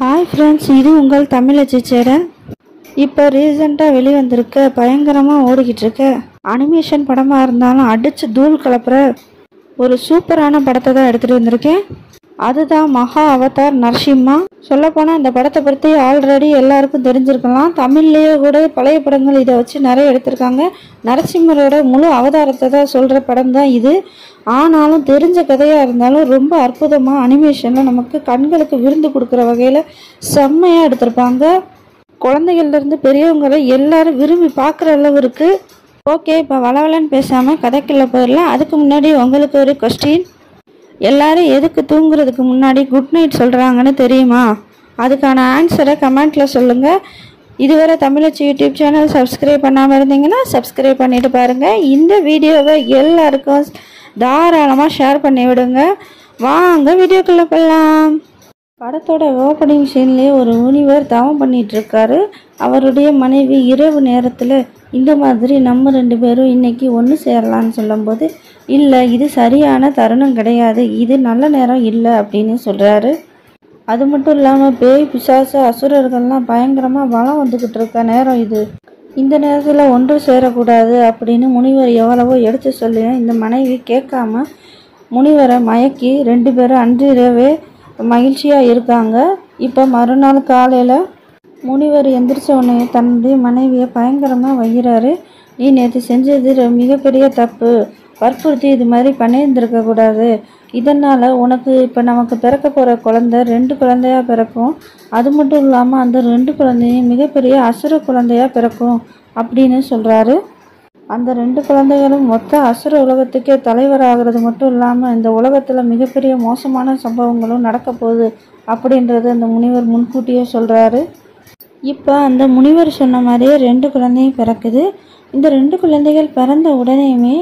Hi friends, இது உங்கள் தமிழச்சி channel. இப்போ ரீசெண்டாக வெளிவந்திருக்க பயங்கரமாக ஓடிக்கிட்டு இருக்க அனிமேஷன் படமாக இருந்தாலும் அடித்து தூள் கலப்புற ஒரு சூப்பரான படத்தை தான் எடுத்துகிட்டு வந்திருக்கேன். அதுதான் மகா அவதார் நரசிம்மா. சொல்லப்போனால் இந்த படத்தை பற்றி ஆல்ரெடி எல்லாருக்கும் தெரிஞ்சிருக்கலாம். தமிழ்லேயே கூட பழைய படங்கள் இதை வச்சு நிறைய எடுத்திருக்காங்க. நரசிம்மரோட முழு அவதாரத்தை தான் சொல்கிற படம் தான் இது. ஆனாலும் தெரிஞ்ச கதையாக இருந்தாலும் ரொம்ப அற்புதமாக அனிமேஷனில் நமக்கு கண்களுக்கு விருந்து கொடுக்குற வகையில் செம்மையாக எடுத்திருப்பாங்க. குழந்தைகள்லேருந்து பெரியவங்களை எல்லாரும் விரும்பி பார்க்குற அளவு இருக்குது. ஓகே, இப்போ வளவலன்னு பேசாமல் கதைக்குள்ள போயிடலாம். அதுக்கு முன்னாடி உங்களுக்கு ஒரு கொஸ்டின். எல்லாரும் எதுக்கு தூங்குறதுக்கு முன்னாடி குட் நைட் சொல்கிறாங்கன்னு தெரியுமா? அதுக்கான ஆன்சரை கமெண்ட்டில் சொல்லுங்கள். இதுவரை தமிழச்சி யூடியூப் சேனல் சப்ஸ்கிரைப் பண்ணாமல் இருந்தீங்கன்னா சப்ஸ்கிரைப் பண்ணிவிட்டு பாருங்கள். இந்த வீடியோவை எல்லாருக்கும் தாராளமாக ஷேர் பண்ணி விடுங்க. வாங்க வீடியோக்குள்ளே போகலாம். படத்தோட ஓப்பனிங் சீன்லேயே ஒரு முனிவர் தவம் பண்ணிகிட்ருக்காரு. அவருடைய மனைவி இரவு நேரத்தில் இந்த மாதிரி நம்ம 2 பேரும் இன்றைக்கி ஒன்று சேரலான்னு சொல்லும்போது, இல்லை இது சரியான தருணம் கிடையாது, இது நல்ல நேரம் இல்லை அப்படின்னு சொல்கிறாரு. அது மட்டும் இல்லாமல் பேய் பிசாசு அசுரர்கள்லாம் பயங்கரமாக வளம் வந்துக்கிட்டு இருக்க நேரம் இது, இந்த நேரத்தில் ஒன்று சேரக்கூடாது அப்படின்னு முனிவர் எவ்வளவோ எடுத்து சொல்லியும் இந்த மனைவி கேட்காம முனிவரை மயக்கி 2 பேரும் அன்றிரவே மகிழ்ச்சியாக இருக்காங்க. இப்போ மறுநாள் காலையில் முனிவர் எந்திரிச்ச உடனே தன்னுடைய மனைவியை பயங்கரமாக வைகிறாரு. நீ நேற்று செஞ்சது மிகப்பெரிய தப்பு, வற்புறுத்தி இது மாதிரி பண்ணியிருந்துருக்கக்கூடாது. இதனால் உனக்கு இப்போ நமக்கு பிறக்க போகிற குழந்தை 2 குழந்தையாக பிறக்கும். அது மட்டும் இல்லாமல் அந்த 2 குழந்தையும் மிகப்பெரிய அசுர குழந்தையாக பிறக்கும் அப்படின்னு சொல்கிறாரு. அந்த 2 குழந்தைகளும் மொத்த அசுர உலகத்துக்கே தலைவராகிறது மட்டும் இல்லாமல் இந்த உலகத்தில் மிகப்பெரிய மோசமான சம்பவங்களும் நடக்க போகுது அப்படின்றது அந்த முனிவர் முன்கூட்டியே சொல்கிறாரு. இப்போ அந்த முனிவர் சொன்ன மாதிரியே 2 குழந்தையும் பிறக்குது. இந்த 2 குழந்தைகள் பிறந்த உடனேயுமே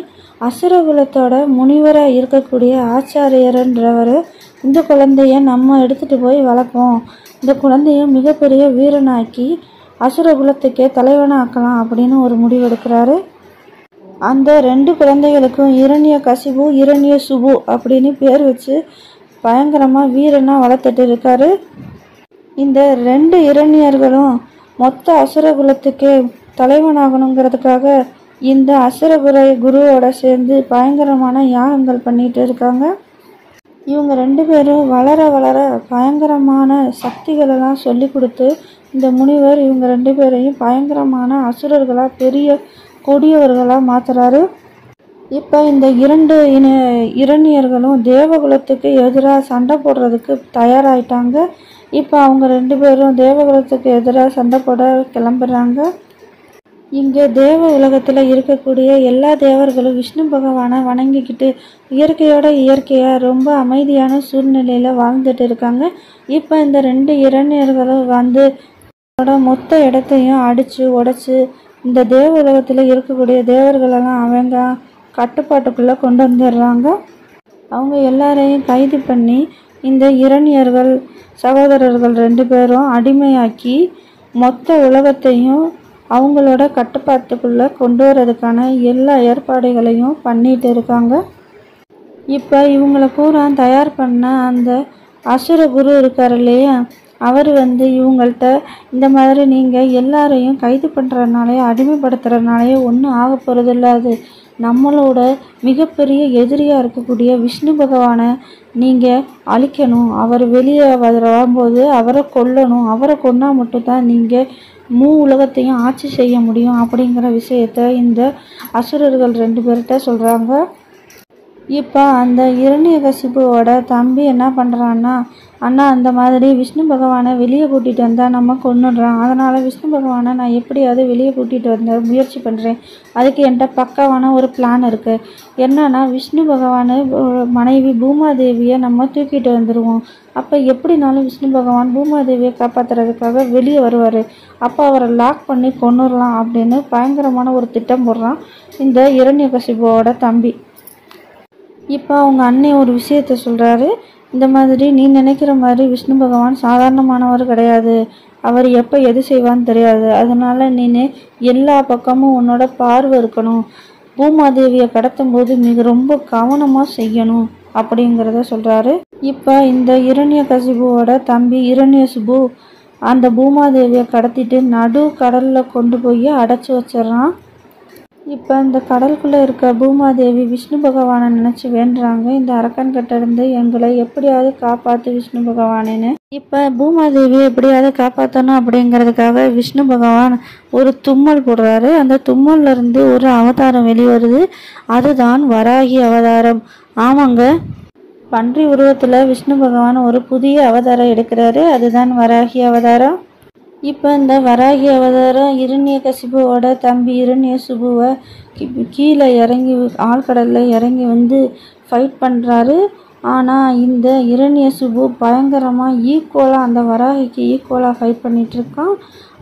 அசுரகுலத்தோட முனிவராக இருக்கக்கூடிய ஆச்சாரியர்ன்றவர் இந்த குழந்தைய நம்ம எடுத்துகிட்டு போய் வளர்ப்போம், இந்த குழந்தைய மிகப்பெரிய வீரனாக்கி அசுரகுலத்துக்கே தலைவனாக்கலாம் அப்படின்னு ஒரு முடிவு எடுக்கிறாரு. அந்த 2 குழந்தைகளுக்கும் இரண்ய கசிபு இரண்ய சுபு அப்படின்னு பேர் வச்சு பயங்கரமாக வீரனாக வளர்த்துட்டு இருக்காரு. இந்த 2 இரண்யர்களும் மொத்த அசுரகுலத்துக்கே தலைவனாகணுங்கிறதுக்காக இந்த அசுரகுல குருவோட சேர்ந்து பயங்கரமான யாகங்கள் பண்ணிட்டு இருக்காங்க. இவங்க 2 பேரும் வளர வளர பயங்கரமான சக்திகளெல்லாம் சொல்லி கொடுத்து இந்த முனிவர் இவங்க 2 பேரையும் பயங்கரமான அசுரர்களாக பெரிய கொடியவர்களாக மாற்றுறாரு. இப்போ இந்த 2 இரண்யர்களும் தேவகுலத்துக்கு எதிராக சண்டை போடுறதுக்கு தயாராகிட்டாங்க. இப்போ அவங்க 2 பேரும் தேவகுலத்துக்கு எதிராக சண்டை போட கிளம்புறாங்க. இங்கே தேவ உலகத்தில் இருக்கக்கூடிய எல்லா தேவர்களும் விஷ்ணு பகவானை வணங்கிக்கிட்டு இயற்கையோட இயற்கையாக ரொம்ப அமைதியான சூழ்நிலையில் வாழ்ந்துட்டு இருக்காங்க. இப்போ இந்த 2 இரண்யர்களும் வந்து மொத்த இடத்தையும் அடித்து உடைச்சி இந்த தேவ உலகத்தில் இருக்கக்கூடிய தேவர்களெல்லாம் அவங்க கட்டுப்பாட்டுக்குள்ளே கொண்டு வந்துடுறாங்க. அவங்க எல்லாரையும் கைது பண்ணி இந்த இரண்யர்கள் சகோதரர்கள் 2 பேரும் அடிமையாக்கி மொத்த உலகத்தையும் அவங்களோட கட்டுப்பாட்டுக்குள்ளே கொண்டு வரதுக்கான எல்லா ஏற்பாடுகளையும் பண்ணிட்டு இருக்காங்க. இப்போ இவங்களை பூரா தயார் பண்ண அந்த அசுர குரு இருக்கார் இல்லையா, அவர் வந்து இவங்கள்ட்ட இந்த மாதிரி நீங்கள் எல்லாரையும் கைது பண்ணுறதுனாலே அடிமைப்படுத்துறதுனாலே ஒன்றும் ஆக போகிறதில்ல, அது நம்மளோட மிகப்பெரிய எதிரியாக இருக்கக்கூடிய விஷ்ணு பகவானை நீங்கள் அழிக்கணும், அவர் வெளியே வரும்போது அவரை கொல்லணும், அவரை கொன்னால் மட்டும்தான் நீங்கள் உலகத்தையும் ஆட்சி செய்ய முடியும் அப்படிங்கிற விஷயத்த இந்த அசுரர்கள் 2 பேர்கிட்ட சொல்கிறாங்க. இப்போ அந்த இரண்யகசிபுவோட தம்பி என்ன பண்ணுறான்னா, அண்ணா அந்த மாதிரி விஷ்ணு பகவானை வெளியே கூட்டிகிட்டு வந்தால் நம்ம கொன்னுடுறான், அதனால் விஷ்ணு பகவானை நான் எப்படியாவது வெளியே கூட்டிகிட்டு வந்த முயற்சி பண்ணுறேன், அதுக்கு என்கிட்ட பக்காவான ஒரு பிளான் இருக்குது. என்னன்னா விஷ்ணு பகவானை மனைவி பூமாதேவியை நம்ம தூக்கிட்டு வந்துடுவோம். அப்போ எப்படினாலும் விஷ்ணு பகவான் பூமாதேவியை காப்பாற்றுறதுக்காக வெளியே வருவார், அப்போ அவரை லாக் பண்ணி கொன்னுடலாம் அப்படின்னு பயங்கரமான ஒரு திட்டம் போடுறான் இந்த இரண்யகசிபுவோட தம்பி. இப்போ அவங்க அண்ணன் ஒரு விஷயத்த சொல்கிறாரு. இந்த மாதிரி நீ நினைக்கிற மாதிரி விஷ்ணு பகவான் சாதாரணமானவர் கிடையாது, அவர் எப்போ எது செய்வான்னு தெரியாது, அதனால் நீ எல்லா பக்கமும் உன்னோட பார்வை இருக்கணும், பூமாதேவியை கடத்தும் போது ரொம்ப கவனமாக செய்யணும், அப்படிங்கிறத சொல்கிறாரு. இப்போ இந்த இரண்யகசிபுவோட தம்பி இரண்யசுபு அந்த பூமாதேவியை கடத்திட்டு நடு கடலில் கொண்டு போய் அடைச்சி வச்சிடறான். இப்போ இந்த கடலுக்குள்ளே இருக்க பூமாதேவி விஷ்ணு பகவானை நினச்சி வேண்டுறாங்க, இந்த அரக்கன்கிட்ட இருந்து எங்களை எப்படியாவது காப்பாற்று விஷ்ணு பகவானேன்னு. இப்போ பூமாதேவியை எப்படியாவது காப்பாற்றணும் அப்படிங்கிறதுக்காக விஷ்ணு பகவான் ஒரு தும்மல் போடுறாரு. அந்த தும்மல்ல இருந்து ஒரு அவதாரம் வெளிவருது, அதுதான் வராகி அவதாரம். ஆமாங்க, பன்றி உருவத்தில் விஷ்ணு பகவான் ஒரு புதிய அவதாரம் எடுக்கிறாரு, அதுதான் வராகி அவதாரம். இப்போ இந்த வராகி அவதாரம் இரண்யகசிபுவோட தம்பி இரண்யசுபுவை கீழே இறங்கி ஆழ்கடலில் இறங்கி வந்து ஃபைட் பண்ணுறாரு. ஆனால் இந்த இரண்யசுபு பயங்கரமாக ஈக்குவலாக அந்த வராகிக்கு ஈக்குவலாக ஃபைட் பண்ணிகிட்ருக்கான்.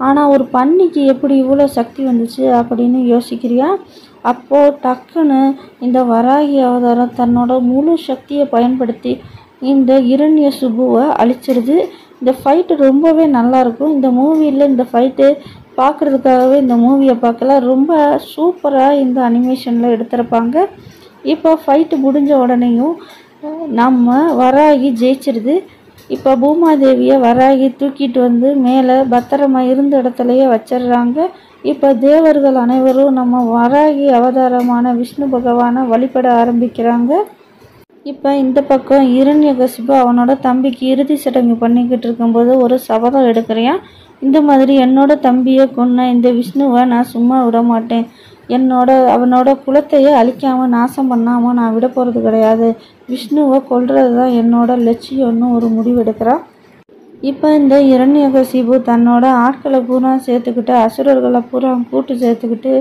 ஆனால் ஒரு பன்னிக்கு எப்படி இவ்வளோ சக்தி வந்துச்சு அப்படின்னு யோசிக்கிறியா? அப்போது டக்குன்னு இந்த வராகி அவதாரம் தன்னோட முழு சக்தியை பயன்படுத்தி இந்த இரண்யசுபுவை அழிச்சிடுது. இந்த ஃபைட்டு ரொம்பவே நல்லாயிருக்கும். இந்த மூவியில் இந்த ஃபைட்டு பார்க்குறதுக்காகவே இந்த மூவியை பார்க்கலாம். ரொம்ப சூப்பராக இந்த அனிமேஷனில் எடுத்திருப்பாங்க. இப்போ ஃபைட்டு முடிஞ்ச உடனேயும் நம்ம வராகி ஜெயிச்சிடுது. இப்போ பூமாதேவியை வராகி தூக்கிட்டு வந்து மேலே பத்திரமா இருந்த இடத்துலையே வச்சிடுறாங்க. இப்போ தேவர்கள் அனைவரும் நம்ம வராகி அவதாரமான விஷ்ணு பகவானை வழிபட ஆரம்பிக்கிறாங்க. இப்போ இந்த பக்கம் இரண்யகசிபு அவனோட தம்பிக்கு இறுதி சடங்கு பண்ணிக்கிட்டு இருக்கும்போது ஒரு சபதம் எடுக்கிறியான், இந்த மாதிரி என்னோட தம்பியை கொன்ன இந்த விஷ்ணுவை நான் சும்மா விட மாட்டேன், அவனோட குலத்தையே அழிக்காமல் நாசம் பண்ணாமல் நான் விட போகிறது கிடையாது, விஷ்ணுவை கொல்றது தான் என்னோட லட்சியம்னு ஒரு முடிவெடுக்கிறான். இப்போ இந்த இரண்யகசிபு தன்னோட ஆட்களை பூரா சேர்த்துக்கிட்டு அசுரர்களை பூரா கூட்டு சேர்த்துக்கிட்டு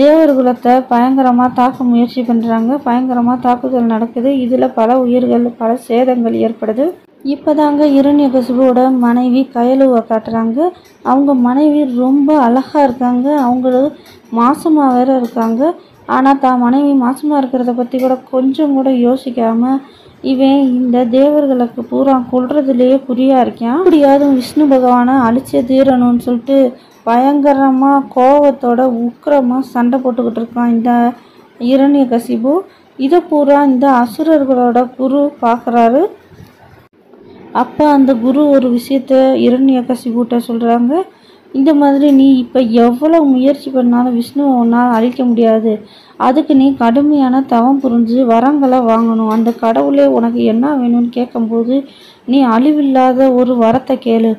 தேவர்குலத்தை பயங்கரமாக தாக்க முயற்சி பண்ணுறாங்க. பயங்கரமாக தாக்குதல் நடக்குது. இதில் பல உயிர்கள் பல சேதங்கள் ஏற்படுது. இப்போ தாங்க இரண்யகசிபுவோட மனைவி கயலுவை காட்டுறாங்க. அவங்க மனைவி ரொம்ப அழகாக இருக்காங்க. அவங்களும் மாசமாக வேற இருக்காங்க. ஆனால் தான் மனைவி மாசமாக இருக்கிறத பற்றி கூட கொஞ்சம் கூட யோசிக்காமல் இவன் இந்த தேவர்களுக்கு பூரா கொல்றதுலேயே குறியாக இருக்கான். அப்படியாவது விஷ்ணு பகவானை அழிச்சே தீரணும்னு சொல்லிட்டு பயங்கரமாக கோபத்தோட உக்கிரமாக சண்டை போட்டுக்கிட்டு இருக்கான் இந்த இரண்யகசிபு. இதை பூரா இந்த அசுரர்களோட குரு பார்க்குறாரு. அப்போ அந்த குரு ஒரு விஷயத்த இரண்யகசிபுட்ட சொல்கிறாங்க, இந்த மாதிரி நீ இப்போ எவ்வளோ முயற்சி பண்ணாலும் விஷ்ணுவை ஒன்றால் அழிக்க முடியாது, அதுக்கு நீ கடுமையான தவம் புரிஞ்சு வரங்களை வாங்கணும், அந்த கடவுளே உனக்கு என்ன வேணும்னு கேட்கும்போது நீ அழிவில்லாத ஒரு வரத்தை கேளு,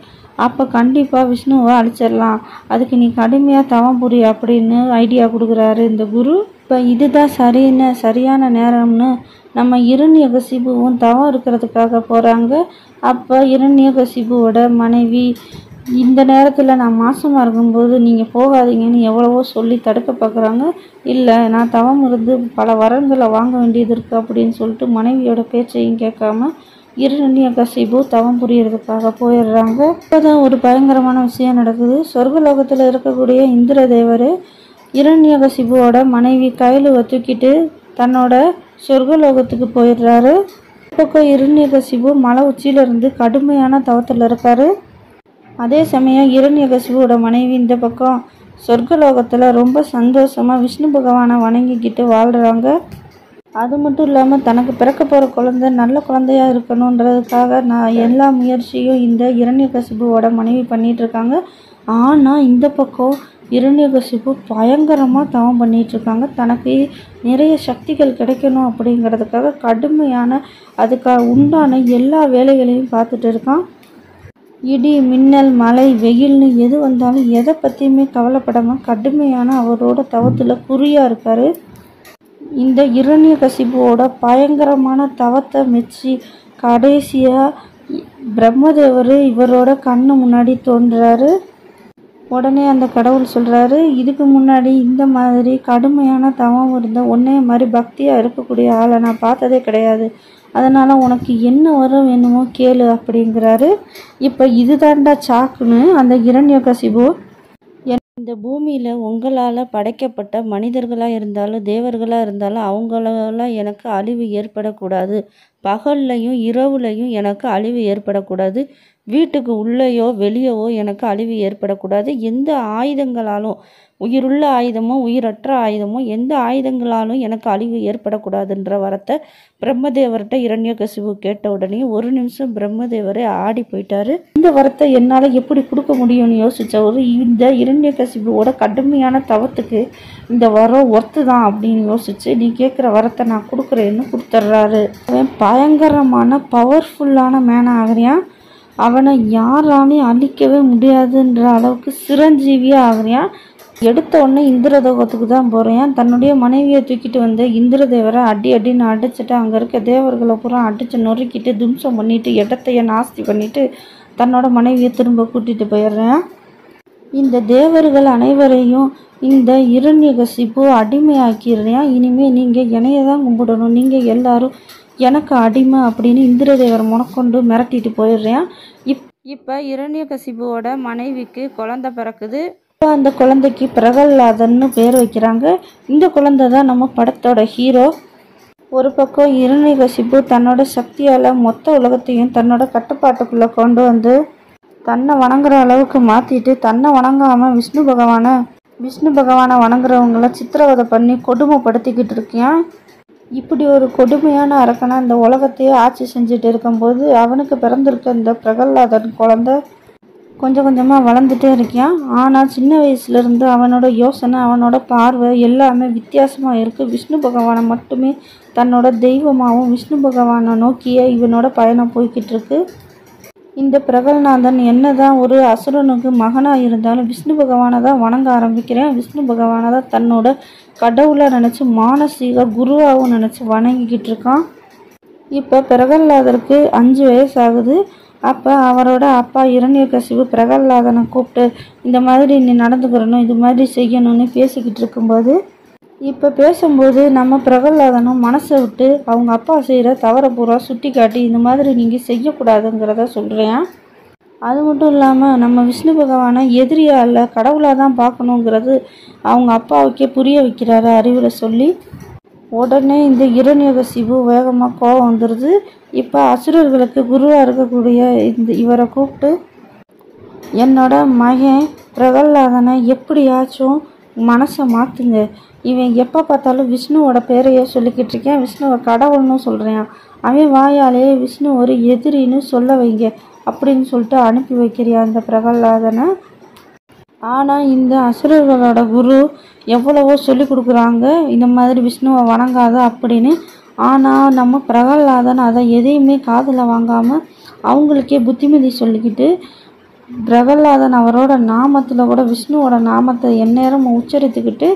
அப்போ கண்டிப்பாக விஷ்ணுவை அழிச்சிடலாம், அதுக்கு நீ கடுமையாக தவம் புரி அப்படின்னு ஐடியா கொடுக்குறாரு இந்த குரு. இப்போ இதுதான் சரியான நேரம்னு நம்ம இரண்யகசிபுவும் தவம் இருக்கிறதுக்காக போகிறாங்க. அப்போ இரண்யகசிபுவோட மனைவி, இந்த நேரத்தில் நான் மாசமாக இருக்கும்போது நீங்கள் போகாதீங்கன்னு எவ்வளவோ சொல்லி தடுக்க பார்க்குறாங்க. இல்லை, நான் தவம் இருந்து பல வரங்களை வாங்க வேண்டியது இருக்குது அப்படின்னு சொல்லிட்டு மனைவியோட பேச்சையும் கேட்காம இரண்யகசிபு தவம் புரியறதுக்காக போயிடுறாங்க. இப்போதான் ஒரு பயங்கரமான விஷயம் நடக்குது. சொர்க்கலோகத்தில் இருக்கக்கூடிய இந்திர தேவர் இரண்யகசிபுவோட மனைவி கயலுவை தூக்கிட்டு தன்னோட சொர்க்கலோகத்துக்கு போயிடுறாரு. பக்கம் இரண்யகசிபு மலை உச்சியிலிருந்து கடுமையான தவத்தில் இருக்காரு. அதே சமயம் இரண்யகசிபுவோட மனைவி இந்த பக்கம் சொர்க்கலோகத்தில் ரொம்ப சந்தோஷமாக விஷ்ணு பகவானை வணங்கிக்கிட்டு வாழ்கிறாங்க. அது மட்டும் இல்லாமல் தனக்கு பிறக்க போகிற குழந்தை நல்ல குழந்தையாக இருக்கணுன்றதுக்காக நான் எல்லா முயற்சியும் இந்த இரண்யகசிபுவோட மனைவி பண்ணிகிட்ருக்காங்க. ஆனால் இந்த பக்கம் இரண்யகசிபு பயங்கரமாக தவம் பண்ணிகிட்ருக்காங்க. தனக்கு நிறைய சக்திகள் கிடைக்கணும் அப்படிங்கிறதுக்காக கடுமையான அதுக்காக உண்டான எல்லா வேலைகளையும் பார்த்துட்டு இருக்கான். இடி மின்னல் மழை வெயில்னு எது வந்தாலும் எதை பற்றியுமே கவலைப்படாமல் கடுமையான அவரோட தவத்தில் குறியாக இருக்கார். இந்த இரண்யகசிபுவோட பயங்கரமான தவத்தை மெச்சி கடைசியாக பிரம்மதேவர் இவரோட கண்ணு முன்னாடி தோன்றுறாரு. உடனே அந்த கடவுள் சொல்கிறாரு, இதுக்கு முன்னாடி இந்த மாதிரி கடுமையான தவம் இருந்த உன்னைய மாதிரி பக்தியாக இருக்கக்கூடிய ஆளை நான் பார்த்ததே கிடையாது, அதனால் உனக்கு என்ன வரம் வேணுமோ கேளு அப்படிங்கிறாரு. இப்போ இதுதாண்டா சாக்குன்னு அந்த இரண்யகசிபு, இந்த பூமியில் உங்களால் படைக்கப்பட்ட மனிதர்களாக இருந்தாலும் தேவர்களாக இருந்தாலும் அவங்களால எனக்கு அழிவு ஏற்படக்கூடாது, பகல்லையும் இரவுலையும் எனக்கு அழிவு ஏற்படக்கூடாது, வீட்டுக்கு உள்ளேயோ வெளியவோ எனக்கு அழிவு ஏற்படக்கூடாது. எந்த ஆயுதங்களாலும், உயிருள்ள ஆயுதமோ உயிரற்ற ஆயுதமோ எந்த ஆயுதங்களாலும் எனக்கு அழிவு ஏற்படக்கூடாதுன்ற வரத்தை பிரம்மதேவர்கிட்ட இரண்யகசிபு கேட்ட உடனே ஒரு நிமிஷம் பிரம்மதேவரே ஆடி போயிட்டாரு. இந்த வரத்தை என்னால் எப்படி கொடுக்க முடியும்னு யோசிச்சவர் இந்த இரண்யகசிபுவோட கடுமையான தவத்துக்கு இந்த வரம் ஒர்த்து தான் அப்படின்னு யோசிச்சு, நீ கேட்குற வரத்தை நான் கொடுக்குறேன்னு கொடுத்துட்றாரு. அவன் பயங்கரமான பவர்ஃபுல்லான மேனாக ஆகிறியான். அவனை யாராலையும் அழிக்கவே முடியாதுன்ற அளவுக்கு சிரஞ்சீவியாக ஆகிறியான். எடுத்த உடனே இந்திரலோகத்துக்கு தான் போகிறேன். தன்னுடைய மனைவியை தூக்கிட்டு வந்து இந்திரதேவரை அடின்னு அடிச்சுட்டு அங்கே இருக்க தேவர்களை பூரா அடித்து நொறுக்கிட்டு தும்சம் பண்ணிவிட்டு இடத்தைய நாஸ்தி பண்ணிவிட்டு தன்னோட மனைவியை திரும்ப கூட்டிகிட்டு போயிடுறேன். இந்த தேவர்கள் அனைவரையும் இந்த இரண்யகசிபு அடிமையாக்கிடுறேன். இனிமேல் நீங்கள் என்னைய தான் கும்பிடணும், நீங்கள் எல்லாரும் எனக்கு அடிமை அப்படின்னு இந்திரதேவர் முனக்கொண்டு மிரட்டிட்டு போயிடுறேன். இப்போ இரண்யகசிபுவோட மனைவிக்கு குழந்தை பிறக்குது. அந்த குழந்தைக்கு பிரகல்லாதன்னு பேர் வைக்கிறாங்க. இந்த குழந்தை தான் நம்ம படத்தோட ஹீரோ. ஒரு பக்கம் இரண்யகசிபு தன்னோட சக்தியால் மொத்த உலகத்தையும் தன்னோட கட்டுப்பாட்டுக்குள்ளே கொண்டு வந்து தன்னை வணங்குற அளவுக்கு மாற்றிட்டு, தன்னை வணங்காமல் விஷ்ணு பகவானை வணங்குறவங்கள சித்திரவதை பண்ணி கொடுமைப்படுத்திக்கிட்டு இருக்கான். இப்படி ஒரு கொடுமையான அரக்கனா இந்த உலகத்தையே ஆட்சி செஞ்சுட்டு இருக்கும்போது அவனுக்கு பிறந்திருக்க இந்த பிரகல்லாதன் குழந்தை கொஞ்சம் கொஞ்சமாக வளர்ந்துட்டே இருக்கான். ஆனால் சின்ன வயசுலேருந்து அவனோட யோசனை, அவனோட பார்வை எல்லாமே வித்தியாசமாக இருக்குது. விஷ்ணு பகவானை மட்டுமே தன்னோட தெய்வமாகவும் விஷ்ணு பகவானை நோக்கியே இவனோட பயணம் போய்கிட்டு இருக்கு. இந்த பிரகல்நாதன் என்னதான் ஒரு அசுரனுக்கு மகனாக இருந்தாலும் விஷ்ணு பகவானை தான் வணங்க ஆரம்பிக்கிறேன். விஷ்ணு பகவானை தான் தன்னோட கடவுளை நினச்சி மானசீக குருவாகவும் நினச்சி வணங்கிக்கிட்டு இருக்கான். இப்போ பிரகல்லாதருக்கு 5 வயசு ஆகுது. அப்போ அவரோட அப்பா இரண்யகசிபு பிரகல்லாதனை கூப்பிட்டு இந்த மாதிரி நீ நடந்துக்கிறணும், இது மாதிரி செய்யணும்னு பேசிக்கிட்டு இருக்கும்போது, இப்போ பேசும்போது நம்ம பிரகல்லாதனும் மனசை விட்டு அவங்க அப்பா செய்கிற தவறை பூரா சுட்டி காட்டி இந்த மாதிரி நீங்கள் செய்யக்கூடாதுங்கிறத சொல்கிறேன். அது மட்டும் இல்லாமல் நம்ம விஷ்ணு பகவானை எதிரியாக இல்லை கடவுளாக தான் பார்க்கணுங்கிறது அவங்க அப்பாவுக்கே புரிய வைக்கிறாரு அறிவுரை சொல்லி. உடனே இந்த இரண்யகசிபு வேகமாக கோபம் வந்துடுது. இப்போ அசுரர்களுக்கு குருவாக இருக்கக்கூடிய இவரை கூப்பிட்டு, என்னோட மகன் பிரகல்லாதனை எப்படியாச்சும் மனசை மாற்றுங்க. இவன் எப்போ பார்த்தாலும் விஷ்ணுவோட பேரையே சொல்லிக்கிட்டு இருக்கேன், விஷ்ணுவை கடவுள்னு சொல்கிறேன், அவன் வாயாலே விஷ்ணு ஒரு எதிரின்னு சொல்ல வைங்க அப்படின்னு சொல்லிட்டு அனுப்பி வைக்கிறியா அந்த பிரகல்லாதனை. ஆனால் இந்த அசுரர்களோட குரு எவ்வளவோ சொல்லி கொடுக்குறாங்க இந்த மாதிரி விஷ்ணுவை வணங்காத அப்படின்னு. ஆனால் நம்ம பிரகல்லாதன் அதை எதையுமே காதில் வாங்காமல் அவங்களுக்கே புத்திமதி சொல்லிக்கிட்டு பிரகல்லாதன் அவரோட நாமத்தில் கூட விஷ்ணுவோட நாமத்தை எந்நேரமும் உச்சரித்துக்கிட்டு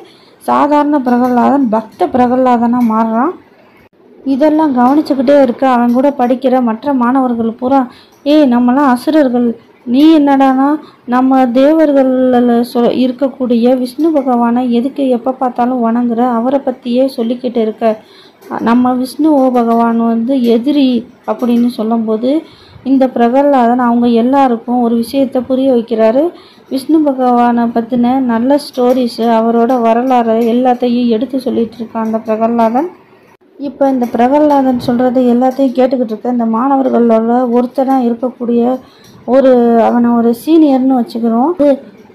சாதாரண பிரகல்லாதன் பக்த பிரகல்லாதனாக மாறுறான். இதெல்லாம் கவனிச்சுக்கிட்டே இருக்க அவன் கூட படிக்கிற மற்ற மாணவர்கள் பூரா, நம்மளாம் அசுரர்கள், நீ என்னடானா நம்ம தேவர்களில் இருக்கக்கூடிய விஷ்ணு பகவானை எதுக்கு எப்போ பார்த்தாலும் வணங்குற, அவரை பற்றியே சொல்லிக்கிட்டு இருக்க, நம்ம விஷ்ணு பகவான் எதிரி அப்படின்னு சொல்லும்போது இந்த பிரகல்லாதன் அவங்க எல்லாருக்கும் ஒரு விஷயத்தை புரிய வைக்கிறாரு. விஷ்ணு பகவானை பற்றின நல்ல ஸ்டோரிஸு, அவரோட வரலாறு எல்லாத்தையும் எடுத்து சொல்லிகிட்டு இருக்கான் அந்த பிரகல்லாதன். இப்போ இந்த பிரகல்லாதன் சொல்கிறது எல்லாத்தையும் கேட்டுக்கிட்டு இருக்க இந்த மாணவர்களோட ஒருத்தனாக இருக்கக்கூடிய அவனை ஒரு சீனியர்னு வச்சுக்கிறோம்.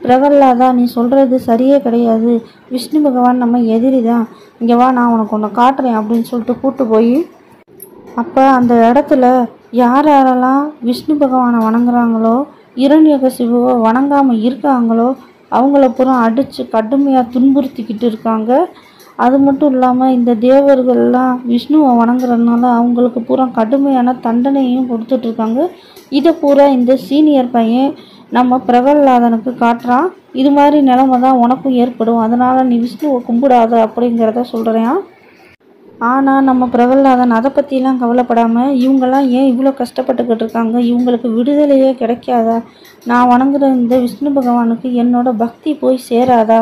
பிரகல்லாதா, நீ சொல்கிறது சரியே கிடையாது, விஷ்ணு பகவான் நம்ம எதிரி தான், இங்கே வா நான் உனக்கு ஒன்று காட்டுறேன் அப்படின்னு சொல்லிட்டு கூப்பிட்டு போய் அப்போ அந்த இடத்துல யாரெல்லாம் விஷ்ணு பகவானை வணங்குறாங்களோ இரண்யகசிபுவை வணங்காமல் இருக்காங்களோ அவங்கள பூரா அடித்து கடுமையாக துன்புறுத்திக்கிட்டு இருக்காங்க. அது மட்டும் இல்லாமல் இந்த தேவர்கள்லாம் விஷ்ணுவை வணங்குறதுனால அவங்களுக்கு பூரா கடுமையான தண்டனையும் கொடுத்துட்ருக்காங்க. இதை பூரா இந்த சீனியர் பையன் நம்ம பிரகல்லாதனுக்கு காட்டுறான். இது மாதிரி நிலைமை தான் உனக்கும் ஏற்படும், அதனால் நீ விஷ்ணுவை கும்பிடாத அப்படிங்கிறத சொல்கிறேன். ஆனால் நம்ம பிரகல்லாதன் அதை பற்றிலாம் கவலைப்படாமல், இவங்கெல்லாம் ஏன் இவ்வளோ கஷ்டப்பட்டுக்கிட்டு இருக்காங்க, இவங்களுக்கு விடுதலையே கிடைக்காதா, நான் வணங்குற இந்த விஷ்ணு பகவானுக்கு என்னோட பக்தி போய் சேராதா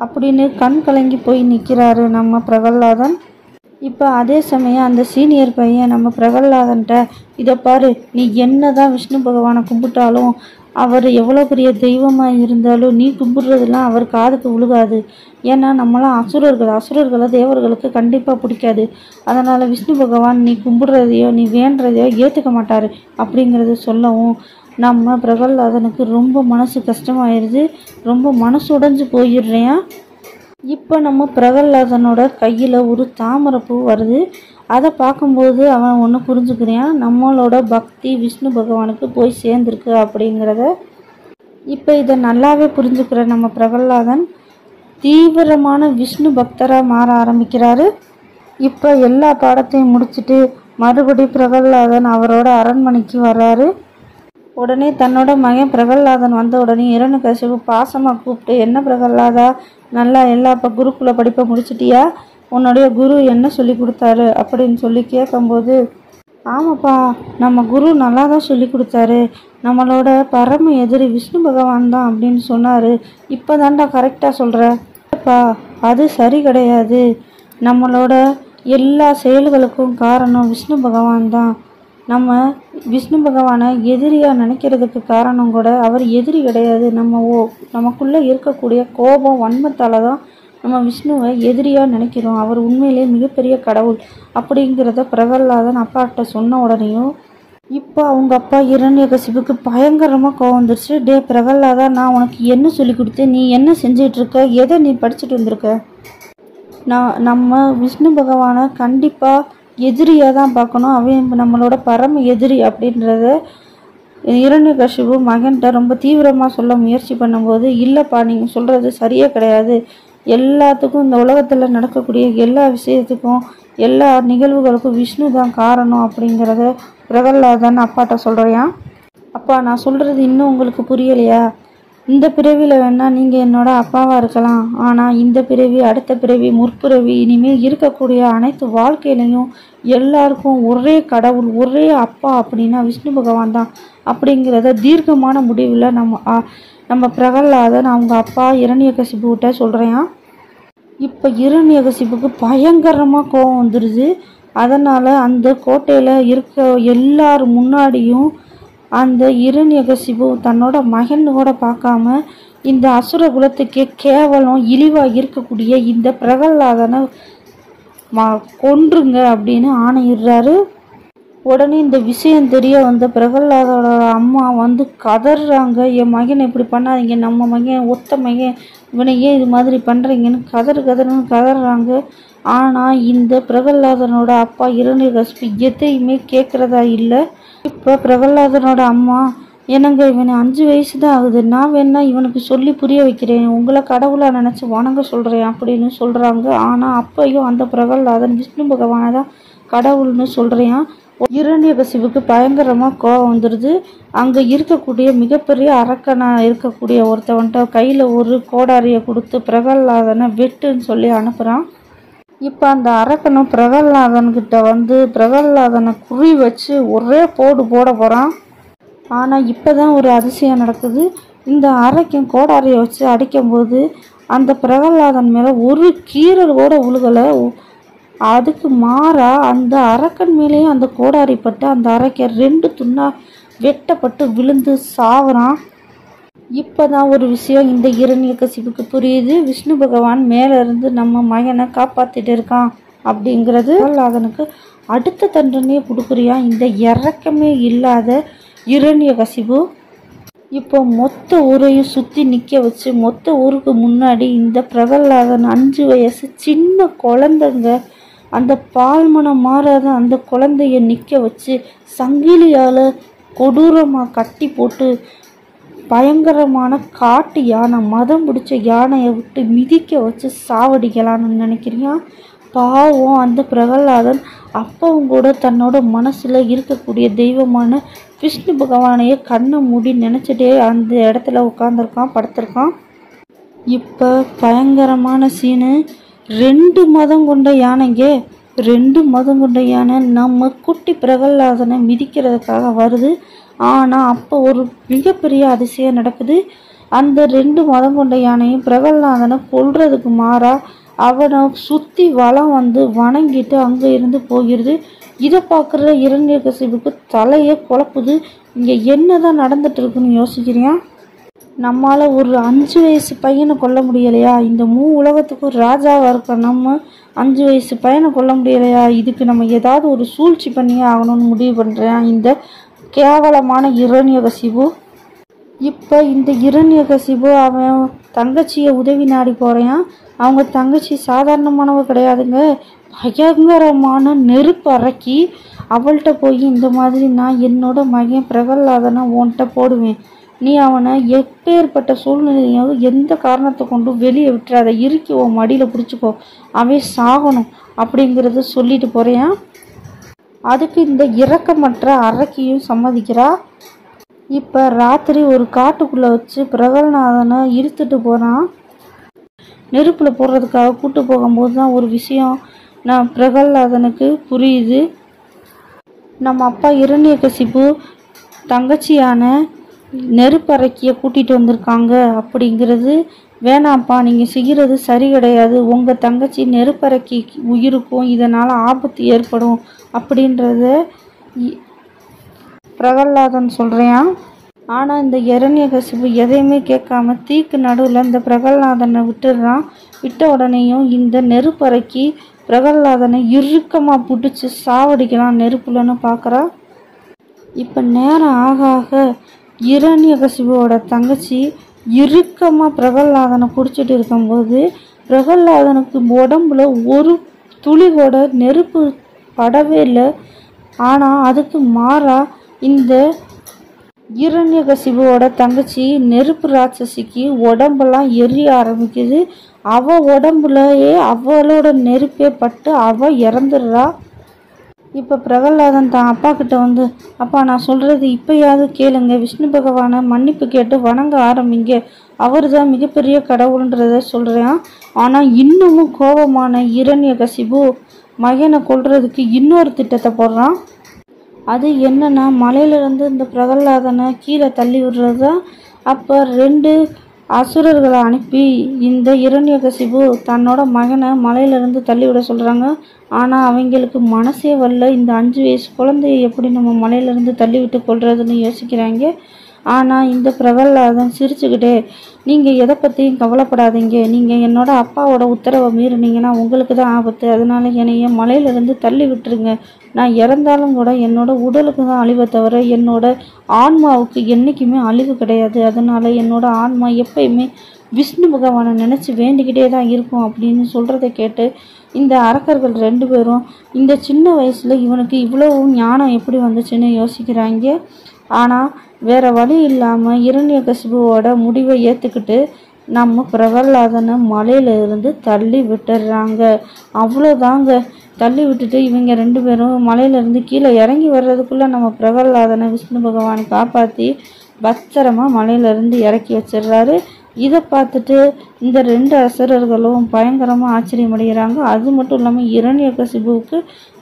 அப்படின்னு கண் கலங்கி போய் நிற்கிறாரு நம்ம பிரகல்லாதன். இப்போ அதே சமயம் அந்த சீனியர் பையன் நம்ம பிரகல்லாதன்ட்ட, இதை பாரு, நீ என்ன தான் விஷ்ணு பகவானை கும்பிட்டாலும் அவர் எவ்வளோ பெரிய தெய்வமாக இருந்தாலும் நீ கும்பிடுறதுலாம் அவர் காதுக்கு விழுகாது. ஏன்னா நம்மளாம் அசுரர்களை தேவர்களுக்கு கண்டிப்பாக பிடிக்காது. அதனால் விஷ்ணு பகவான் நீ கும்பிடுறதையோ நீ வேண்டுறதையோ ஏற்றுக்க மாட்டார் அப்படிங்கிறத சொல்லவும் நம்ம பிரகலாதனுக்கு ரொம்ப மனசு கஷ்டமாயிருது. ரொம்ப மனசு உடைஞ்சு போயிடுறேன். இப்போ நம்ம பிரகலாதனோட கையில் ஒரு தாமரைப்பூ வருது. அதை பார்க்கும்போது அவன் ஒன்று புரிஞ்சுக்கிறான், நம்மளோட பக்தி விஷ்ணு பகவானுக்கு போய் சேர்ந்துருக்கு அப்படிங்கிறத. இப்போ இதை நல்லாவே புரிஞ்சுக்கிற நம்ம பிரகலாதன் தீவிரமான விஷ்ணு பக்தராக மாற ஆரம்பிக்கிறாரு. இப்போ எல்லா பாடத்தையும் முடிச்சுட்டு மறுபடி பிரகலாதன் அவரோட அரண்மனைக்கு வர்றாரு. உடனே தன்னோட மகன் பிரகலாதன் வந்த உடனே இரண்யகசிபு பாசமாக கூப்பிட்டு, என்ன பிரகலாதா, நல்லா எல்லா குருக்குள்ள படிப்பை முடிச்சிட்டியா? உன்னுடைய குரு என்ன சொல்லி கொடுத்தாரு அப்படின்னு சொல்லி கேட்கும்போது, ஆமாப்பா, நம்ம குரு நல்லா தான் சொல்லி கொடுத்தாரு. நம்மளோட பரம எதிரி விஷ்ணு பகவான் தான் அப்படின்னு சொன்னார். இப்போ தான்டா கரெக்டாக சொல்கிறப்பா, அது சரி கிடையாது. நம்மளோட எல்லா செயல்களுக்கும் காரணம் விஷ்ணு பகவான் தான். நம்ம விஷ்ணு பகவானை எதிரியாக நினைக்கிறதுக்கு காரணம் கூட அவர் எதிரி கிடையாது. நமக்குள்ளே இருக்கக்கூடிய கோபம் வன்மத்தால் தான் நம்ம விஷ்ணுவை எதிரியாக நினைக்கிறோம். அவர் உண்மையிலே மிகப்பெரிய கடவுள் அப்படிங்கிறத பிரகலாதன் அப்பாட்ட சொன்ன உடனேயும் இப்போ அவங்க அப்பா இரண்யகசிபுக்கு பயங்கரமாக கோவம் வந்துருச்சு. டே பிரகலாதா, நான் உனக்கு என்ன சொல்லி கொடுத்தேன்? நீ என்ன செஞ்சிட்ருக்க? எதை நீ படிச்சுட்டு வந்திருக்க? நம்ம விஷ்ணு பகவானை கண்டிப்பாக எதிரியாக தான் பார்க்கணும். அவன் நம்மளோட பரம எதிரி அப்படின்றத இரண்யகசிபு மகன்கிட்ட ரொம்ப தீவிரமாக சொல்ல முயற்சி பண்ணும்போது, இல்லைப்பா, நீங்கள் சொல்கிறது சரியே கிடையாது. எல்லாத்துக்கும் இந்த உலகத்தில் நடக்கக்கூடிய எல்லா விஷயத்துக்கும் எல்லா நிகழ்வுகளுக்கும் விஷ்ணு தான் காரணம் அப்படிங்கிறத பிரகலாதன் அப்பாட்ட சொல்கிறியான். அப்பா, நான் சொல்கிறது இன்னும் உங்களுக்கு புரியலையா? இந்த பிறவியில் வேணால் நீங்கள் என்னோட அப்பாவாக இருக்கலாம். ஆனால் இந்த பிறவி, அடுத்த பிறவி, முற்பிறவி, இனிமேல் இருக்கக்கூடிய அனைத்து வாழ்க்கையிலையும் எல்லாருக்கும் ஒரே கடவுள், ஒரே அப்பா அப்படின்னா விஷ்ணு பகவான் தான் அப்படிங்கிறத தீர்க்கமான முடிவில் நம்ம பிரகலாதன் அவங்க அப்பா இரண்யகசிபுகிட்ட சொல்கிறேன். இப்போ இரண்யகசிபுக்கு பயங்கரமாக கோபம் வந்துடுது. அதனால் அந்த கோட்டையில் இருக்க எல்லார் முன்னாடியும் அந்த இரண்யகசிபு தன்னோட மகனோட பார்க்காம இந்த அசுர குலத்துக்கே கேவலம் இழிவாக இருக்கக்கூடிய இந்த பிரகலாதனை கொன்றுங்க அப்படின்னு ஆணையிடுறாரு. உடனே இந்த விஷயம் தெரிய வந்த பிரகலாதோட அம்மா வந்து கதறாங்க, என் மகனை இப்படி பண்ணாதீங்க, நம்ம மகன் ஒத்த மகன், இவனை ஏன் இது மாதிரி பண்ணுறீங்கன்னு கதறுன்னு கதறாங்க. ஆனால் இந்த பிரகலாதனோட அப்பா இரண்யகசிபு எதையுமே கேட்குறதா இல்லை. இப்போ பிரகலாதனோட அம்மா, எனக்கு இவனை 5 வயசு தான் ஆகுது, நான் வேணா இவனுக்கு சொல்லி புரிய வைக்கிறேன், உங்களை கடவுளாக நினச்சி வணங்க சொல்கிறேன் அப்படின்னு சொல்கிறாங்க. ஆனால் அப்பையும் அந்த பிரகலாதன் விஷ்ணு பகவானை தான் கடவுள்னு சொல்கிறேன். இரண்யகசிபுக்கு பயங்கரமாக கோபம் வந்துடுது. அங்கே இருக்கக்கூடிய மிகப்பெரிய அரக்கனாக இருக்கக்கூடிய ஒருத்தவன்ட்ட கையில் ஒரு கோடாரியை கொடுத்து பிரகலாதனை வெட்டுன்னு சொல்லி அனுப்புகிறான். இப்போ அந்த அரக்கனும் பிரகலாதன்கிட்ட வந்து பிரகலாதனை குறி வச்சு ஒரே போட போகிறான். ஆனால் இப்போ தான் ஒரு அதிசயம் நடக்குது. இந்த அரக்கன் கோடாரியை வச்சு அடிக்கும்போது அந்த பிரகலாதன் மேலே ஒரு கீறல் கூட உழுகலை. அதுக்கு மாறா அந்த அரக்கன் மேலேயும் அந்த கோடாரி பட்டு அந்த அரக்கன் 2 துண்டா வெட்டப்பட்டு விழுந்து சாவுறான். இப்போ தான் ஒரு விஷயம் இந்த இரண்யகசிபுக்கு புரியுது. விஷ்ணு பகவான் மேலே இருந்து நம்ம மகனை காப்பாற்றிட்டு இருக்கான் அப்படிங்கிறது. பிரகலாதனுக்கு அடுத்த தண்டனையை கொடுக்குறியா இந்த இறக்கமே இல்லாத இரண்யகசிபு. இப்போ மொத்த ஊரையும் சுற்றி நிற்க வச்சு மொத்த ஊருக்கு முன்னாடி இந்த பிரகலாதன் 5 வயசு சின்ன குழந்தைங்க, அந்த பால்மனம் மாறாத அந்த குழந்தைய நிற்க வச்சு சங்கிலியால் கொடூரமாக கட்டி போட்டு பயங்கரமான காட்டு யானை, மதம் பிடிச்ச யானையை விட்டு மிதிக்க வச்சு சாவடிக்கலான்னு நினைக்கிறியா? பாவம் அந்த பிரகலாதன் அப்பவும் கூட தன்னோட மனசில் இருக்கக்கூடிய தெய்வமான விஷ்ணு பகவானையே கண்ணை மூடி நினச்சிட்டே அந்த இடத்துல உட்காந்துருக்கான், படுத்திருக்கான். இப்போ பயங்கரமான சீனு. 2 மதம் கொண்ட யானைங்க, 2 மதம் கொண்ட யானை நம்ம குட்டி பிரகலாதனை மிதிக்கிறதுக்காக வருது. ஆனால் அப்போ ஒரு மிகப்பெரிய அதிசயம் நடக்குது. அந்த 2 மதம் கொண்ட யானையும் பிரகலாதனை கொல்றதுக்கு மாறா அவனை சுற்றி வலம் வந்து வணங்கிட்டு அங்கே இருந்து போகிறது. இதை பார்க்குற இரண்யகசிபுக்கு தலையே குழப்புது. இங்கே என்ன தான் நடந்துட்டு இருக்குன்னு யோசிக்கிறியா? நம்மளால் ஒரு 5 வயசு பையனை கொல்ல முடியலையா? இந்த உலகத்துக்கு ஒரு ராஜாவாக இருக்க நம்ம 5 வயசு பையனை கொல்ல முடியலையா? இதுக்கு நம்ம ஏதாவது ஒரு சூழ்ச்சி பண்ணியே ஆகணும்னு முடிவு பண்ணுறேன் இந்த கேவலமான இரண்யகசிபு. இப்போ இந்த இரண்யகசிபு அவன் தங்கச்சியை உதவி நாடி போகிறான். அவங்க தங்கச்சி சாதாரணமானவ கிடையாதுங்க, பயங்கரமான நெருப்பு அரக்கி. அவள்கிட்ட போய் இந்த மாதிரி நான் என்னோட மகன் பிரகல்லாதனை உன்கிட்ட போடுவேன், நீ அவனை எப்பேற்பட்ட சூழ்நிலையாவது எந்த காரணத்தை கொண்டும் வெளியே விட்டுறாத, இறுக்கி உன் மடியில் பிடிச்சிக்கோ, அவன் சாகணும் அப்படிங்கிறத சொல்லிட்டு போகிறேன். அதுக்கு இந்த இரக்கமற்ற அரக்கியும் சம்மதிக்கிறா. இப்போ ராத்திரி ஒரு காட்டுக்குள்ளே வச்சு பிரகல்நாதனை இழுத்துட்டு போகிறான். நெருப்பில் போடுறதுக்காக கூட்டு போகும்போது தான் ஒரு விஷயம் நான் பிரகல்லாதனுக்கு புரியுது. நம்ம அப்பா இரண்யகசிபு தங்கச்சியான நெருப்பறைக்கியை கூட்டிகிட்டு வந்திருக்காங்க அப்படிங்கிறது. வேணாம்ப்பா, நீங்கள் செய்கிறது சரி கிடையாது, உங்கள் தங்கச்சி நெருப்பறைக்கி உயிருக்கும் இதனால் ஆபத்து ஏற்படும் அப்படின்றத பிரகல்லாதன் சொல்கிறேன். ஆனால் இந்த இரண்யகசிபு எதையுமே கேட்காம தீக்கு நடுவில் இந்த பிரகல்லாதனை விட்டுடுறான். விட்ட உடனேயும் இந்த நெருப்பறைக்கி பிரகல்லாதனை இறுக்கமாக பிடிச்சி சாவடிக்கலாம் நெருப்புலன்னு பார்க்குறா. இப்போ நேரம் ஆக ஆக இரண்யகசிபுவோட தங்கச்சி இறுக்கமாக பிரகல்லாதனை பிடிச்சிட்டு இருக்கும்போது பிரகல்லாதனுக்கு உடம்புல ஒரு துளி கூட நெருப்பு படவே இல்லை. ஆனால் அதுக்கு மாறா இந்த இரண்யகசிபுவோட தங்கச்சி நெருப்பு ராட்சசிக்கு உடம்பெல்லாம் எரிய ஆரம்பிக்குது. அவள் உடம்புலையே அவளோட நெருப்பே பட்டு அவள் இறந்துடுறா. இப்போ பிரகல்லாதன் தான் அப்பா கிட்ட வந்து, அப்பா நான் சொல்கிறது இப்போயாவது கேளுங்க, விஷ்ணு பகவானை மன்னிப்பு கேட்டு வணங்க ஆரம்பிங்க, அவர் தான் மிகப்பெரிய கடவுள்ன்றத சொல்கிறான். ஆனால் இன்னமும் கோபமான இரண்யகசிபு மகனை கொல்றதுக்கு இன்னொரு திட்டத்தை போடுறான். அது என்னன்னா, மலையிலேருந்து இந்த பிரகல்லாதனை கீழே தள்ளி விடுறது தான். அப்போ 2 அசுரர்களை அனுப்பி இந்த இரண்யகசிபு தன்னோட மகனை மலையிலேருந்து தள்ளி விட சொல்கிறாங்க. ஆனால் அவங்களுக்கு மனசே வரல, இந்த 5 வயசு குழந்தைய எப்படி நம்ம மலையிலேருந்து தள்ளி விட்டு கொள்றதுன்னு யோசிக்கிறாங்க. ஆனால் இந்த பிரகல்லாதன் சிரிச்சுக்கிட்டே, நீங்கள் எதை பற்றியும் கவலைப்படாதீங்க, நீங்கள் என்னோட அப்பாவோட உத்தரவை மீறினீங்கன்னா உங்களுக்கு தான் ஆபத்து, அதனால என்னைய மலையிலேருந்து தள்ளி விட்டுருங்க, நான் இறந்தாலும் கூட என்னோட உடலுக்கு தான் அழிவை தவிர என்னோட ஆன்மாவுக்கு என்றைக்குமே அழிவு கிடையாது, அதனால் என்னோட ஆன்மா எப்பயுமே விஷ்ணு பகவானை நினச்சி வேண்டிக்கிட்டே தான் இருக்கும் அப்படின்னு சொல்கிறத கேட்டு இந்த அரக்கர்கள் 2 பேரும் இந்த சின்ன வயசில் இவனுக்கு இவ்வளவு ஞானம் எப்படி வந்துச்சுன்னு யோசிக்கிறாங்க. ஆனால் வேறு வழி இல்லாமல் இரண்யகசிபுவோட முடிவை ஏற்றுக்கிட்டு நம்ம பிரகல்லாதனை மலையிலிருந்து தள்ளி விட்டுடுறாங்க. அவ்வளோதாங்க, தள்ளி விட்டுட்டு இவங்க 2 பேரும் மலையிலேருந்து கீழே இறங்கி வர்றதுக்குள்ளே நம்ம பிரகல்லாதனை விஷ்ணு பகவானை காப்பாற்றி பத்திரமாக மலையிலேருந்து இறக்கி வச்சிடுறாரு. இதை பார்த்துட்டு இந்த 2 அசுரர்களும் பயங்கரமாக ஆச்சரியமடைகிறாங்க. அது மட்டும் இல்லாமல் இரண்யகசிபுவுக்கு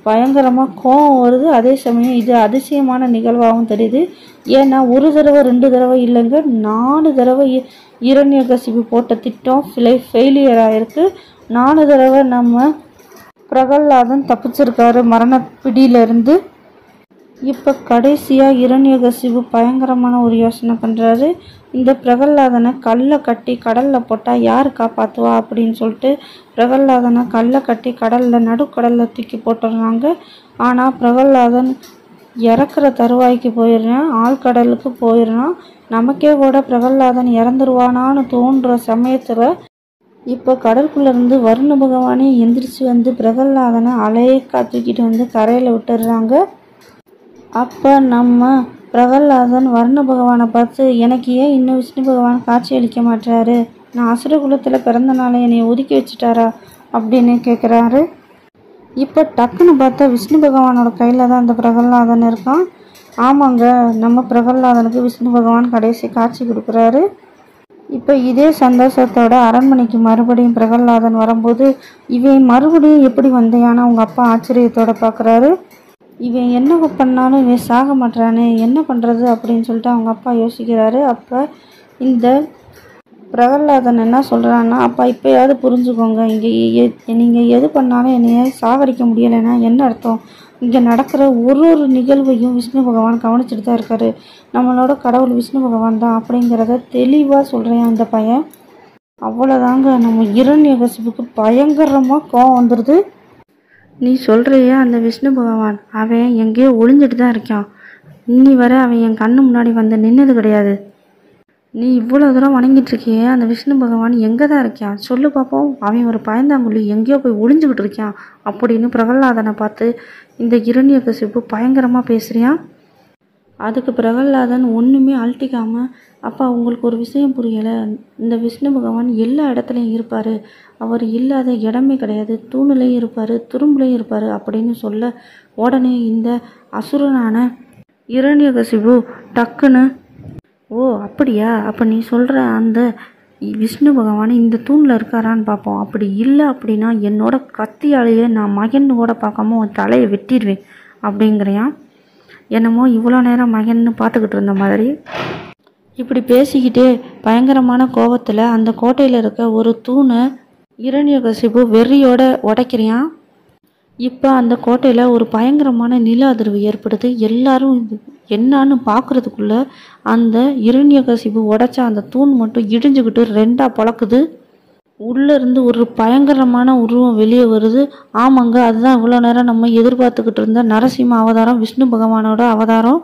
பயங்கரமாக கோபம் வருது. அதே சமயம் இது அதிசயமான நிகழ்வாகவும் தெரியுது. ஏன்னா 1 தடவை 2 தடவை இல்லைங்க, 4 தடவை இரண்யகசிபு போட்ட திட்டம் ஃபெயிலியர் ஆகிருக்கு. 4 தடவை நம்ம பிரகல்லாதன் தப்பிச்சிருக்காரு மரண பிடியிலேருந்து. இப்போ கடைசியாக இரண்யகசிபு பயங்கரமான ஒரு யோசனை பண்ணுறாரு. இந்த பிரகல்லாதனை கல்லை கட்டி கடலில் போட்டால் யார் காப்பாற்றுவா அப்படின்னு சொல்லிட்டு பிரகல்லாதனை கல்லை கட்டி கடலில் நடுக்கடலில் தூக்கி போட்டுடுறாங்க. ஆனால் பிரகல்லாதன் இறக்குற தருவாய்க்கு போயிடுறான், ஆழ்கடலுக்கு போயிடுறான். நமக்கே கூட பிரகல்லாதன் இறந்துருவானான்னு தோன்ற சமயத்தில் இப்போ கடற்குள்ளேருந்து வருண பகவானே எந்திரிச்சு வந்து பிரகல்லாதனை அலையக்கா தூக்கிட்டு வந்து கரையில் விட்டுடுறாங்க. அப்போ நம்ம பிரகல்லாதன் வருண பகவானை பார்த்து, எனக்கு ஏன் இன்னும் விஷ்ணு பகவான் காட்சி அளிக்க மாட்டாரு, நான் அசுர குலத்தில் பிறந்தனால என்னை ஒதுக்கி வச்சுட்டாரா அப்படின்னு கேட்குறாரு. இப்போ டக்குன்னு பார்த்தா விஷ்ணு பகவானோட கையில் தான் அந்த பிரகல்லாதன் இருக்கான். ஆமாங்க, நம்ம பிரகல்லாதனுக்கு விஷ்ணு பகவான் கடைசி காட்சி கொடுக்குறாரு. இப்போ இதே சந்தோஷத்தோட அரண்மனைக்கு மறுபடியும் பிரகல்லாதன் வரும்போது, இவன் மறுபடியும் எப்படி வந்தையானா அவங்க அப்பா ஆச்சரியத்தோட பார்க்குறாரு. இவன் என்ன பண்ணாலும் இவன் சாக மாட்டானே, என்ன பண்ணுறது அப்படின்னு சொல்லிட்டு அவங்க அப்பா யோசிக்கிறாரு. அப்போ இந்த பிரகல்லாதன் என்ன சொல்கிறான்னா, அப்பா இப்போயாவது புரிஞ்சுக்கோங்க, இங்கே நீங்கள் எது பண்ணாலும் என்னைய சாகடிக்க முடியலைன்னா என்ன அர்த்தம், இங்கே நடக்கிற ஒரு நிகழ்வையும் விஷ்ணு பகவான் கவனிச்சுட்டு தான் இருக்காரு. நம்மளோட கடவுள் விஷ்ணு பகவான் தான் அப்படிங்கிறத தெளிவாக சொல்கிறேன் அந்த பையன். அவ்வளோதாங்க, நம்ம இரண்யகசிபுக்கு பயங்கரமாக கோவம் வந்துடுது. நீ சொல்கிறியா அந்த விஷ்ணு பகவான் அவன் எங்கேயோ ஒளிஞ்சிட்டு தான் இருக்கான். இன்னி வரை அவன் என் கண்ணு முன்னாடி வந்து நின்னது கிடையாது. நீ இவ்வளோ தூரம் வணங்கிட்டுருக்கியே, அந்த விஷ்ணு பகவான் எங்கே தான் இருக்கான் சொல்லு பார்ப்போம். அவன் ஒரு பயந்தாங்குள்ளி எங்கேயோ போய் ஒளிஞ்சுக்கிட்டு இருக்கான் அப்படின்னு பிரகலாதனை பார்த்து இந்த இரண்யகசிபு பயங்கரமாக பேசுகிறான். அதுக்கு பிரகலாதன் ஒன்றுமே அழட்டிக்காமல், அப்பா உங்களுக்கு ஒரு விஷயம் புரியலை, இந்த விஷ்ணு பகவான் எல்லா இடத்துலையும் இருப்பார், அவர் இல்லாத இடமே கிடையாது, தூணுலையும் இருப்பார், துரும்புலையும் இருப்பார் அப்படின்னு சொல்ல உடனே இந்த அசுரனான இரண்யகசிபு டக்குன்னு, ஓ அப்படியா, அப்போ நீ சொல்கிற அந்த விஷ்ணு பகவான் இந்த தூணில் இருக்காரான்னு பார்ப்போம், அப்படி இல்லை அப்படின்னா என்னோட கத்தியாலேயே நான் மகன்னு கூட பார்க்காம உன் தலையை வெட்டிடுவேன் அப்படிங்கிறையான். என்னமோ இவ்வளோ நேரம் மகன்னு பார்த்துக்கிட்டு இருந்த மாதிரி இப்படி பேசிக்கிட்டே பயங்கரமான கோபத்தில் அந்த கோட்டையில் இருக்க ஒரு தூணை இரண்யகசிபு வெறியோட உடைக்கிறியான். இப்போ அந்த கோட்டையில் ஒரு பயங்கரமான நில அதிர்வு ஏற்படுது. எல்லாரும் என்னான்னு பார்க்குறதுக்குள்ள அந்த இரண்யகசிபு உடைச்ச அந்த தூண் மட்டும் இடிஞ்சுக்கிட்டு ரெண்டாக பழக்குது. உள்ளேருந்து ஒரு பயங்கரமான உருவம் வெளியே வருது. ஆமாங்க, அதுதான் இவ்வளோ நேரம் நம்ம எதிர்பார்த்துக்கிட்டு இருந்த நரசிம்ம அவதாரம், விஷ்ணு பகவானோட அவதாரம்.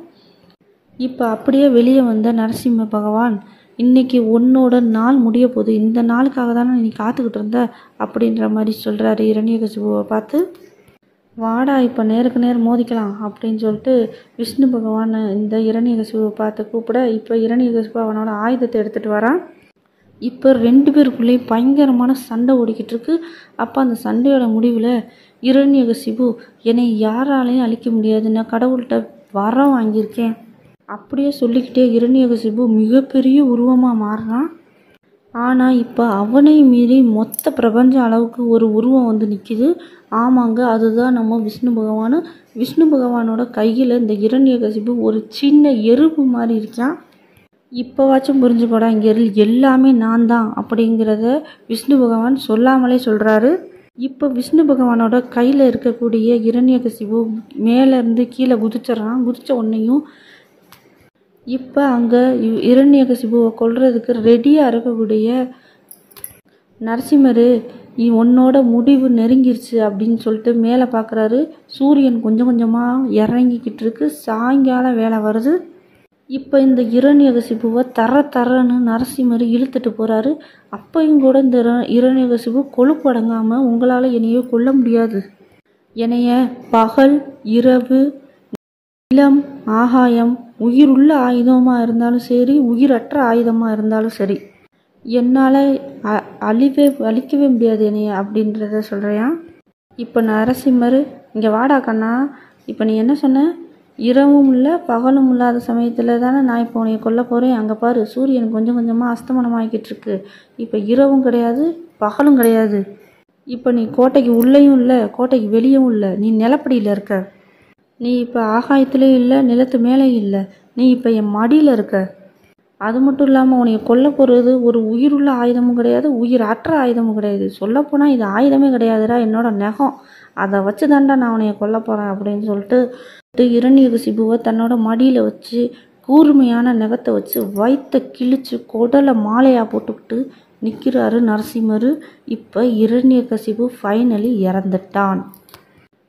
இப்போ அப்படியே வெளியே வந்த நரசிம்ம பகவான், இன்னைக்கு உன்னோட நாள் முடிய போகுது, இந்த நாளுக்காக தானே நீ காத்துக்கிட்டு இருந்த அப்படின்ற மாதிரி சொல்கிறாரு இரண்யகசிபுவை பார்த்து. வாடா இப்போ நேருக்கு நேர் மோதிக்கலாம் அப்படின்னு சொல்லிட்டு விஷ்ணு பகவான் இந்த இரண்யகசிபுவை பார்த்து கூப்பிட, இப்போ இரண்யகசிபு அவனோட ஆயுதத்தை எடுத்துகிட்டு வரான். இப்போ ரெண்டு பேருக்குள்ளேயும் பயங்கரமான சண்டை ஓடிக்கிட்டு இருக்கு. அப்போ அந்த சண்டையோட முடிவில் இரண்யகசிபு, என்னை யாராலையும் அழிக்க முடியாது, நான் கடவுள்கிட்ட வரம் வாங்கியிருக்கேன் அப்படியே சொல்லிக்கிட்டே இரண்யகசிபு மிகப்பெரிய உருவமாக மாறுறான். ஆனால் இப்போ அவனை மீறி மொத்த பிரபஞ்ச அளவுக்கு ஒரு உருவம் வந்து நிற்கிது. ஆமாங்க, அதுதான் நம்ம விஷ்ணு பகவான். விஷ்ணு பகவானோட கையில் இந்த இரண்யகசிபு ஒரு சின்ன எறும்பு மாதிரி இருக்கான். இப்போவாச்சும் புரிஞ்சுக்கோடா, இங்கே எல்லாமே நான் தான் அப்படிங்கிறத விஷ்ணு பகவான் சொல்லாமலே சொல்கிறாரு. இப்போ விஷ்ணு பகவானோட கையில் இருக்கக்கூடிய இரண்யகசிபு மேலேருந்து கீழே குதிச்சிட்றான். குதித்த உடனேயும் இப்போ அங்கே இரண்யகசிபுவை கொல்றதுக்கு ரெடியாக இருக்கக்கூடிய நரசிம்மர், உன்னோட முடிவு நெருங்கிருச்சு அப்படின்னு சொல்லிட்டு மேலே பார்க்குறாரு. சூரியன் கொஞ்சம் கொஞ்சமாக இறங்கிக்கிட்டு இருக்கு. சாயங்கால வேலை வருது. இப்போ இந்த இரண்யகசிபுவை தரன்னு நரசிம்மர் இழுத்துட்டு போகிறாரு. அப்பையும் கூட இந்த இரண்யகசிபு கொழுப்படங்காமல், உங்களால் என்னையோ கொல்ல முடியாது, என்னைய பகல் இரவு நிலம் ஆகாயம் உயிருள்ள ஆயுதமாக இருந்தாலும் சரி, உயிரற்ற ஆயுதமாக இருந்தாலும் சரி, என்னால் அழிக்கவே முடியாது என்னைய அப்படின்றத சொல்கிறியான். இப்போ நரசிம்மர், இங்கே வாடா கண்ணா, இப்போ நீ என்ன சொன்ன, இரவும் இல்லை பகலும் இல்லாத சமயத்தில் தானே நான் இப்போ உன்னை கொல்ல போகிறேன். அங்கே பாரு, சூரியன் கொஞ்சம் கொஞ்சமாக அஸ்தமனமாகிக்கிட்டு இருக்கு. இப்போ இரவும் கிடையாது பகலும் கிடையாது. இப்போ நீ கோட்டைக்கு உள்ளேயும் இல்லை கோட்டைக்கு வெளியும் இல்லை, நீ நிலப்படியில் இருக்க. நீ இப்போ ஆகாயத்துலேயும் இல்லை நிலத்து மேலேயும் இல்லை, நீ இப்போ என் மடியில் இருக்க. அது மட்டும் இல்லாமல் உன்னை கொல்ல போகிறது ஒரு உயிருள்ள ஆயுதமும் கிடையாது, உயிர் அற்ற ஆயுதமும் கிடையாது. சொல்லப்போனால் இது ஆயுதமே கிடையாதுடா, என்னோட நகம், அதை வச்சு தாண்டா நான் உன்னைய கொல்ல போகிறேன் அப்படின்னு சொல்லிட்டு இரண்யகசிபுவை தன்னோட மடியில் வச்சு கூர்மையான நகத்தை வச்சு வயிற்றை கிழிச்சு குடலை மாலையாக போட்டுக்கிட்டு நிற்கிறாரு நரசிம்மர். இப்போ இரண்யகசிபு ஃபைனலி இறந்துட்டான்.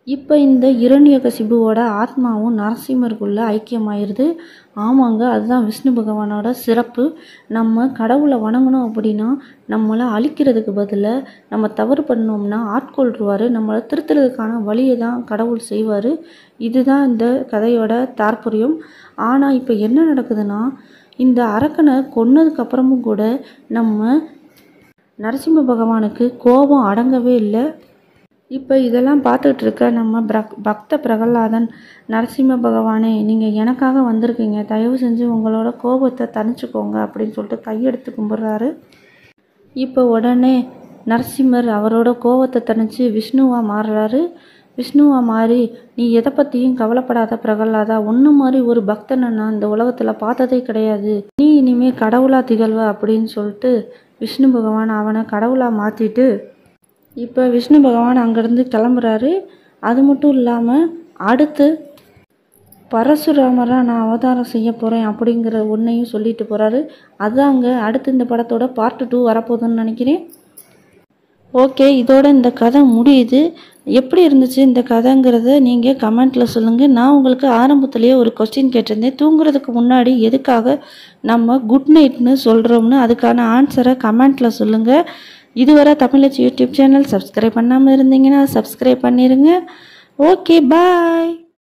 இப்போ இந்த இரண்யகசிபுவோட ஆத்மாவும் நரசிம்மருக்குள்ளே ஐக்கியமாயிருது. ஆமாங்க, அதுதான் விஷ்ணு பகவானோட சிறப்பு. நம்ம கடவுளை வணங்கணும் அப்படின்னா நம்மளை அழிக்கிறதுக்கு பதிலாக நம்ம தவறு பண்ணோம்னா ஆட்கொள்வார், நம்மளை திருத்துறதுக்கான வழியை தான் கடவுள் செய்வார். இதுதான் இந்த கதையோட தாற்பயம். ஆனால் இப்போ என்ன நடக்குதுன்னா, இந்த அரக்கனை கொன்னதுக்கப்புறமும் கூட நம்ம நரசிம்ம பகவானுக்கு கோபம் அடங்கவே இல்லை. இப்போ இதெல்லாம் பார்த்துட்டு இருக்க நம்ம பக்த பிரகலாதன், நரசிம்ம பகவானே நீங்கள் எனக்காக வந்திருக்கீங்க, தயவு செஞ்சு உங்களோட கோபத்தை தணிச்சுக்கோங்க அப்படின்னு சொல்லிட்டு கையெடுத்து கும்பிட்றாரு. இப்போ உடனே நரசிம்மர் அவரோட கோபத்தை தணிச்சு விஷ்ணுவாக மாறுறாரு. விஷ்ணுவாக மாறி, நீ எதை பற்றியும் கவலைப்படாத பிரகலாதா, ஒன்று மாதிரி ஒரு பக்தனை நான் இந்த உலகத்தில் பார்த்ததே கிடையாது, நீ இனிமேல் கடவுளாக திகழ்வ அப்படின்னு சொல்லிட்டு விஷ்ணு பகவான் அவனை கடவுளாக மாற்றிட்டு இப்போ விஷ்ணு பகவான் அங்கேருந்து கிளம்புறாரு. அது மட்டும் இல்லாமல் அடுத்து பரசுராமராக நான் அவதாரம் செய்ய போகிறேன் அப்படிங்கிற ஒன்றையும் சொல்லிட்டு போகிறாரு. அதாங்க அடுத்து இந்த படத்தோட பார்ட் 2 வரப்போகுதுன்னு நினைக்கிறேன். ஓகே, இதோட இந்த கதை முடியுது. எப்படி இருந்துச்சு இந்த கதைங்கிறத நீங்கள் கமெண்ட்டில் சொல்லுங்கள். நான் உங்களுக்கு ஆரம்பத்துலேயே ஒரு கொஸ்டின் கேட்டிருந்தேன், தூங்குறதுக்கு முன்னாடி எதுக்காக நம்ம குட் நைட்னு சொல்கிறோம்னு. அதுக்கான ஆன்சரை கமெண்ட்டில் சொல்லுங்கள். இதுவரை தமிழச்சி யூடியூப் சேனல் சப்ஸ்கிரைப் பண்ணாமல் இருந்தீங்கன்னா சப்ஸ்கிரைப் பண்ணிடுங்க. ஓகே, பாய்.